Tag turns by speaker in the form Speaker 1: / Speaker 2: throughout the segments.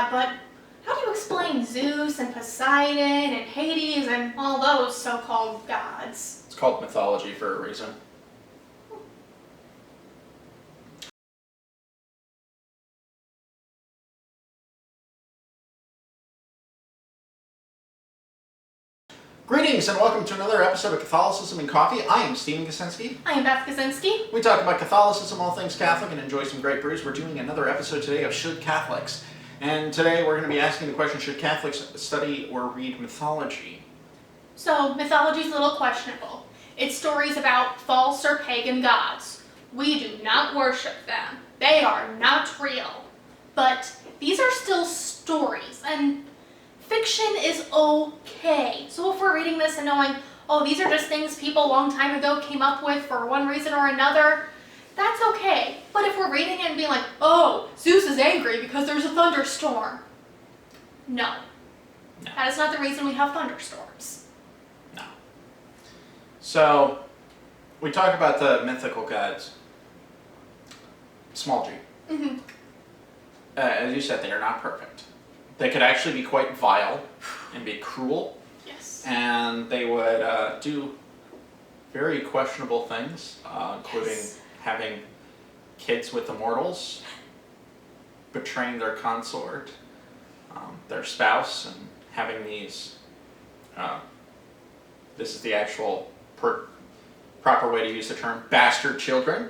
Speaker 1: god, but how do you explain Zeus and Poseidon and Hades and all those so-called gods?
Speaker 2: It's called mythology for a reason. Greetings and welcome to another episode of Catholicism and Coffee. I am Stephen Kaczynski.
Speaker 1: I am Beth Kaczynski.
Speaker 2: We talk about Catholicism, all things Catholic, and enjoy some great brews. We're doing another episode today of Should Catholics? And today we're going to be asking the question, should Catholics study or read mythology?
Speaker 1: So, mythology is a little questionable. It's stories about false or pagan gods. We do not worship them. They are not real. But these are still stories, and fiction is okay. So if we're reading this and knowing, oh, these are just things people a long time ago came up with for one reason or another, that's okay. But if we're reading it and being like, oh, Zeus is angry because there's a thunderstorm. No. That is not the reason we have thunderstorms.
Speaker 2: No. So, we talk about the mythical gods. Small g.
Speaker 1: Mm-hmm.
Speaker 2: As you said, they are not perfect. They could actually be quite vile and be cruel.
Speaker 1: Yes.
Speaker 2: And they would do very questionable things, including having kids with immortals, betraying their consort, their spouse, and having these, this is the actual proper way to use the term, bastard children.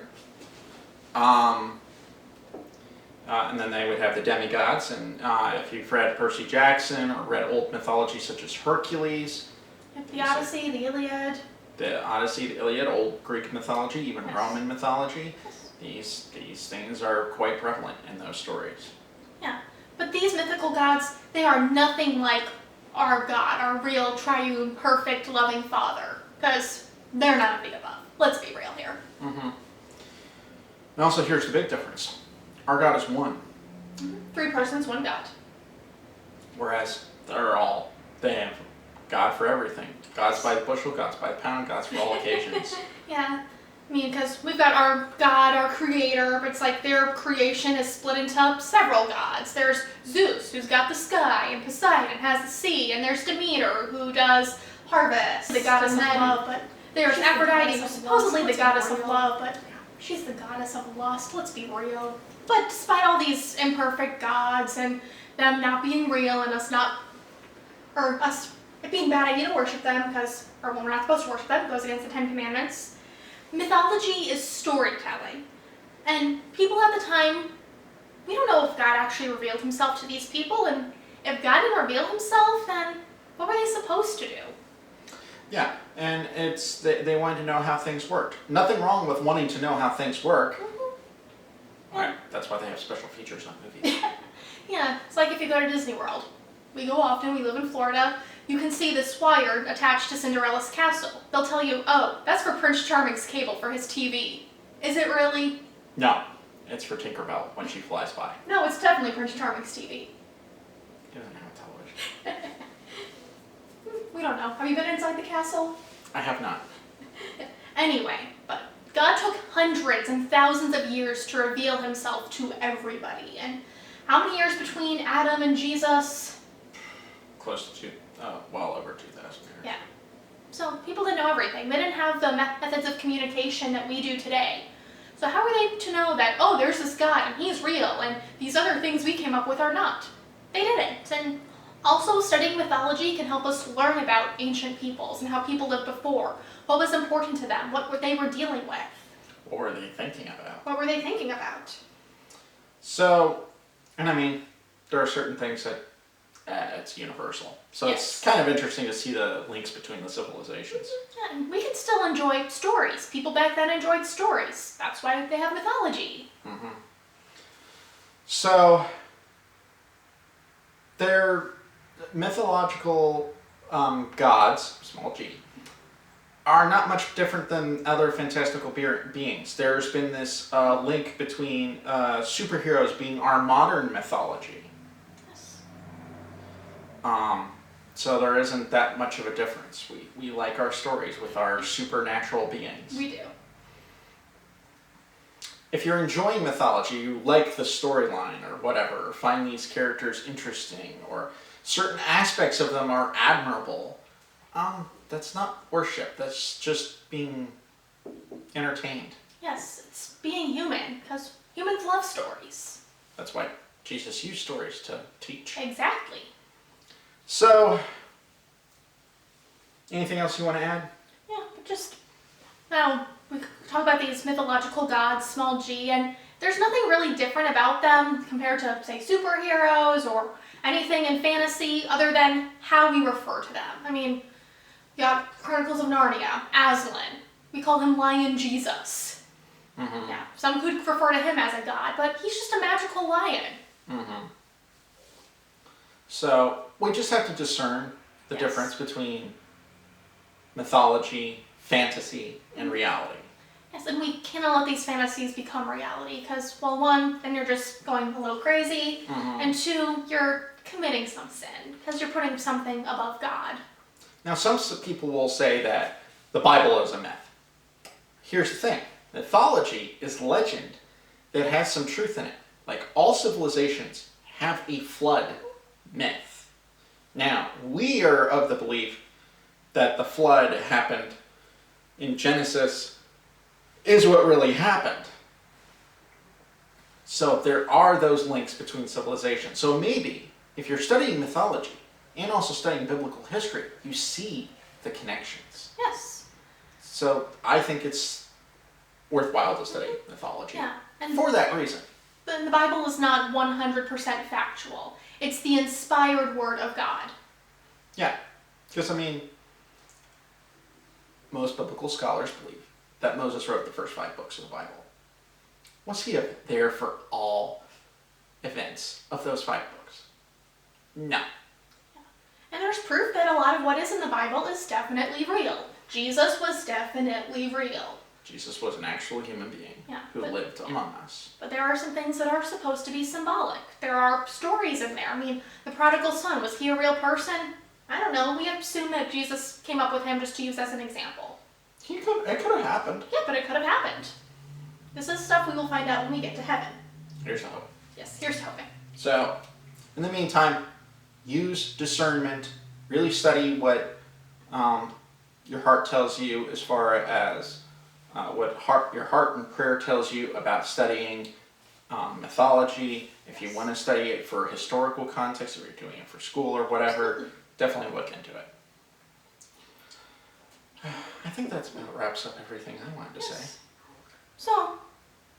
Speaker 2: And then they would have the demigods, and if you've read Percy Jackson or read old mythology such as Hercules,
Speaker 1: The Odyssey, the Iliad.
Speaker 2: The Odyssey, the Iliad, old Greek mythology, even
Speaker 1: Yes.
Speaker 2: Roman mythology,
Speaker 1: Yes.
Speaker 2: these things are quite prevalent in those stories.
Speaker 1: Yeah, but these mythical gods, they are nothing like our God, our real, triune, perfect, loving Father, because they're none of the above. Let's be real here.
Speaker 2: Mm-hmm. And also, here's the big difference. Our God is one,
Speaker 1: 3 persons, 1 God.
Speaker 2: whereas they have God for everything. God's by the bushel, God's by the pound, God's for all occasions.
Speaker 1: Yeah, I mean, because we've got our God, our creator, but it's like their creation is split into several gods. There's Zeus, who's got the sky, and Poseidon has the sea, and there's Demeter, who does harvest, the goddess of love, but there's Aphrodite, who's supposedly the goddess of love, but she's the goddess of lust, let's be real. But despite all these imperfect gods and them not being real and it being a bad idea to worship them when we're not supposed to worship them, it goes against the 10 Commandments. Mythology is storytelling. And people at the time, we don't know if God actually revealed himself to these people, and if God didn't reveal himself, then what were they supposed to do?
Speaker 2: Yeah, and they wanted to know how things worked. Nothing wrong with wanting to know how things work. Right, that's why they have special features on movies.
Speaker 1: Yeah, it's like if you go to Disney World. We go often, we live in Florida. You can see this wire attached to Cinderella's castle. They'll tell you, oh, that's for Prince Charming's cable for his TV. Is it really?
Speaker 2: No, it's for Tinkerbell when she flies by.
Speaker 1: No, it's definitely Prince Charming's TV.
Speaker 2: He doesn't have a television.
Speaker 1: We don't know. Have you been inside the castle?
Speaker 2: I have not.
Speaker 1: Anyway, but God took hundreds and thousands of years to reveal himself to everybody. And how many years between Adam and Jesus?
Speaker 2: Close to well over 2,000 years.
Speaker 1: Yeah. So people didn't know everything. They didn't have the methods of communication that we do today. So how were they to know that, oh, there's this God and he's real and these other things we came up with are not? They didn't. And also studying mythology can help us learn about ancient peoples and how people lived before. What was important to them? What they were dealing with?
Speaker 2: What were they thinking about?
Speaker 1: What were they thinking about?
Speaker 2: So, and I mean, there are certain things that it's universal. So
Speaker 1: Yes.
Speaker 2: It's kind of interesting to see the links between the civilizations.
Speaker 1: Yeah, and we can still enjoy stories. People back then enjoyed stories. That's why they have mythology.
Speaker 2: Mm-hmm. So, their mythological gods, small g, are not much different than other fantastical beings. There's been this link between superheroes being our modern mythology.
Speaker 1: Yes.
Speaker 2: So there isn't that much of a difference. We like our stories with our supernatural beings.
Speaker 1: We do.
Speaker 2: if you're enjoying mythology, you like the storyline or whatever, or find these characters interesting, or certain aspects of them are admirable, that's not worship. That's just being entertained.
Speaker 1: Yes, it's being human, because humans love stories.
Speaker 2: That's why Jesus used stories to teach.
Speaker 1: Exactly.
Speaker 2: So, anything else you want to add?
Speaker 1: Yeah, but just, now, we talk about these mythological gods, small g, and there's nothing really different about them compared to, say, superheroes or anything in fantasy other than how we refer to them. I mean, you got Chronicles of Narnia, Aslan. We call him Lion Jesus.
Speaker 2: Mm-hmm.
Speaker 1: Yeah, some could refer to him as a god, but he's just a magical lion.
Speaker 2: Mm-hmm. So, we just have to discern the
Speaker 1: Yes.
Speaker 2: difference between mythology, fantasy, and reality.
Speaker 1: Yes, and we cannot let these fantasies become reality because, well, one, then you're just going a little crazy,
Speaker 2: Mm-hmm.
Speaker 1: and two, you're committing some sin because you're putting something above God.
Speaker 2: Now, some people will say that the Bible is a myth. Here's the thing. Mythology is legend that has some truth in it. Like, all civilizations have a flood myth. Now, we are of the belief that the flood happened in Genesis is what really happened. So there are those links between civilizations. So maybe, if you're studying mythology and also studying biblical history, you see the connections.
Speaker 1: Yes.
Speaker 2: So I think it's worthwhile to study mythology
Speaker 1: Yeah. And
Speaker 2: for that reason.
Speaker 1: the Bible is not 100% factual. It's the inspired word of God.
Speaker 2: Yeah, because I mean, most biblical scholars believe that Moses wrote the first 5 books of the Bible. Was he there for all events of those 5 books? No.
Speaker 1: And there's proof that a lot of what is in the Bible is definitely real. Jesus was definitely real.
Speaker 2: Jesus was an actual human being who
Speaker 1: but-
Speaker 2: lived among us.
Speaker 1: But there are some things that are supposed to be symbolic. There are stories in there. I mean, the prodigal son, was he a real person? I don't know. We assume that Jesus came up with him just to use as an example.
Speaker 2: It could have happened.
Speaker 1: Yeah, but it could have happened. This is stuff we will find out when we get to heaven.
Speaker 2: Here's the hope.
Speaker 1: Yes, here's hoping.
Speaker 2: So, in the meantime, use discernment. Really study what your heart tells you as far as what your heart and prayer tells you about studying mythology. If you want to study it for historical context, if you're doing it for school or whatever, definitely look into it. I think that about wraps up everything I wanted to say.
Speaker 1: So,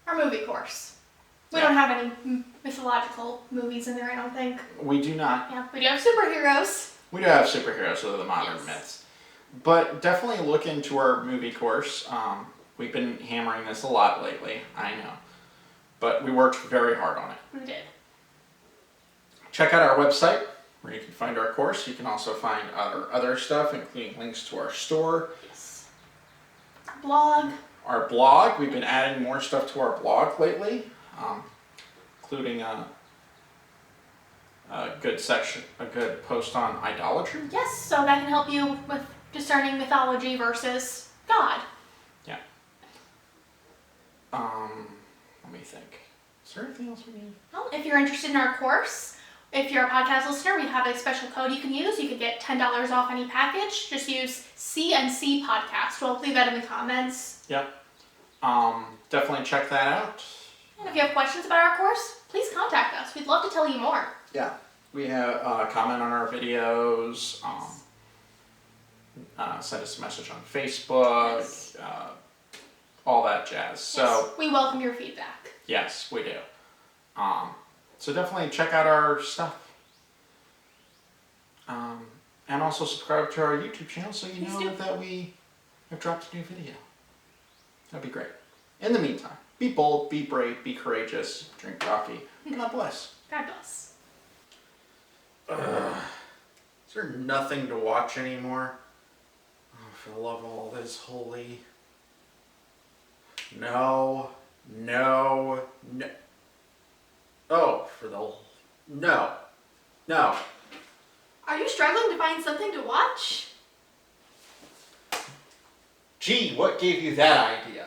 Speaker 1: our movie course. We
Speaker 2: Yeah.
Speaker 1: don't have any mythological movies in there, I don't think.
Speaker 2: We do not.
Speaker 1: Yeah, we do have superheroes.
Speaker 2: We do have superheroes, so they're the modern
Speaker 1: Yes.
Speaker 2: myths. But definitely look into our movie course. We've been hammering this a lot lately, I know. But we worked very hard on it.
Speaker 1: We did.
Speaker 2: Check out our website where you can find our course. You can also find our other stuff, including links to our store.
Speaker 1: Yes. Blog.
Speaker 2: Our blog, we've been adding more stuff to our blog lately, including a good section, a good post on idolatry.
Speaker 1: Yes, so that can help you with discerning mythology versus God.
Speaker 2: Yeah. Let me think. Is there anything else we need?
Speaker 1: Well, if you're interested in our course, if you're a podcast listener, we have a special code you can use. You could get $10 off any package. Just use C&C Podcast. We'll leave that in the comments.
Speaker 2: Yeah. Definitely check that out.
Speaker 1: And if you have questions about our course, please contact us. We'd love to tell you more.
Speaker 2: Yeah. We have comment on our videos. Send us a message on Facebook.
Speaker 1: Yes.
Speaker 2: All that jazz. So.
Speaker 1: Yes, we welcome your feedback.
Speaker 2: Yes, we do. So definitely check out our stuff. And also subscribe to our YouTube channel so you
Speaker 1: Please
Speaker 2: know
Speaker 1: do.
Speaker 2: that we have dropped a new video. That'd be great. In the meantime, be bold, be brave, be courageous, drink coffee. God bless.
Speaker 1: God bless.
Speaker 2: Is there nothing to watch anymore? Oh, for the love of all that is holy. No. Oh, for the... No.
Speaker 1: Are you struggling to find something to watch?
Speaker 2: Gee, what gave you that idea?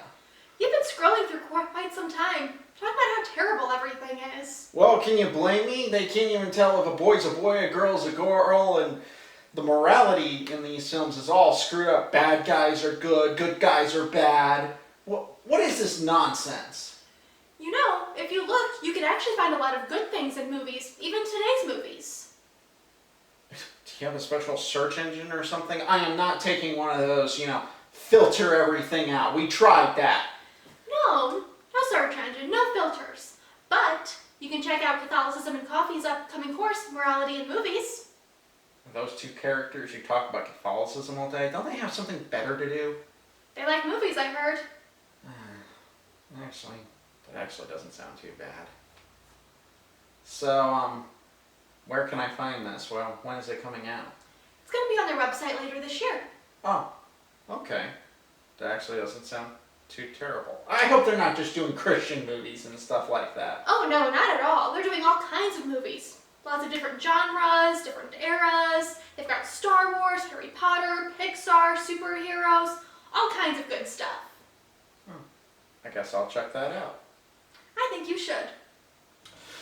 Speaker 1: You've been scrolling through quite some time. Talk about how terrible everything is.
Speaker 2: Well, can you blame me? They can't even tell if a boy's a boy, a girl's a girl, and the morality in these films is all screwed up. Bad guys are good, good guys are bad. What is this nonsense?
Speaker 1: You know, if you look, you can actually find a lot of good things in movies, even today's movies.
Speaker 2: Do you have a special search engine or something? I am not taking one of those, filter everything out. We tried that.
Speaker 1: No search engine, no filters. But you can check out Catholicism and Coffee's upcoming course, Morality in Movies.
Speaker 2: Those two characters who talk about Catholicism all day, don't they have something better to do?
Speaker 1: They like movies, I heard.
Speaker 2: That actually doesn't sound too bad. So, where can I find this? Well, when is it coming out?
Speaker 1: It's going to be on their website later this year.
Speaker 2: Oh, okay. That actually doesn't sound too terrible. I hope they're not just doing Christian movies and stuff like that.
Speaker 1: Oh, no, not at all. They're doing all kinds of movies. Lots of different genres, different eras. They've got Star Wars, Harry Potter, Pixar, superheroes, all kinds of good stuff.
Speaker 2: I guess I'll check that out.
Speaker 1: I think you should.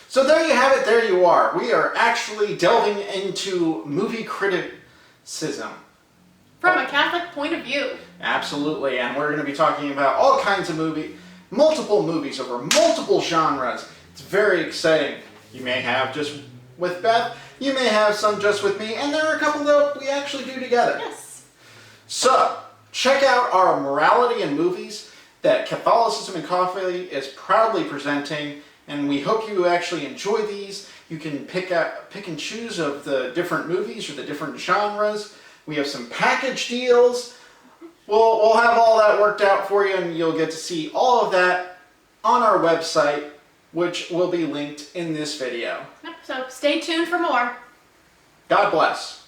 Speaker 2: So there you have it, there you are. We are actually delving into movie criticism.
Speaker 1: From a Catholic point of view.
Speaker 2: Absolutely, and we're going to be talking about all kinds of multiple movies over multiple genres. It's very exciting. You may have just with Beth, you may have some just with me, and there are a couple that we actually do together.
Speaker 1: Yes.
Speaker 2: So, check out our Morality in Movies that Catholicism and Coffee is proudly presenting, and we hope you actually enjoy these. You can pick and choose of the different movies or the different genres. We have some package deals. We'll have all that worked out for you, and you'll get to see all of that on our website, which will be linked in this video.
Speaker 1: So stay tuned for more.
Speaker 2: God bless.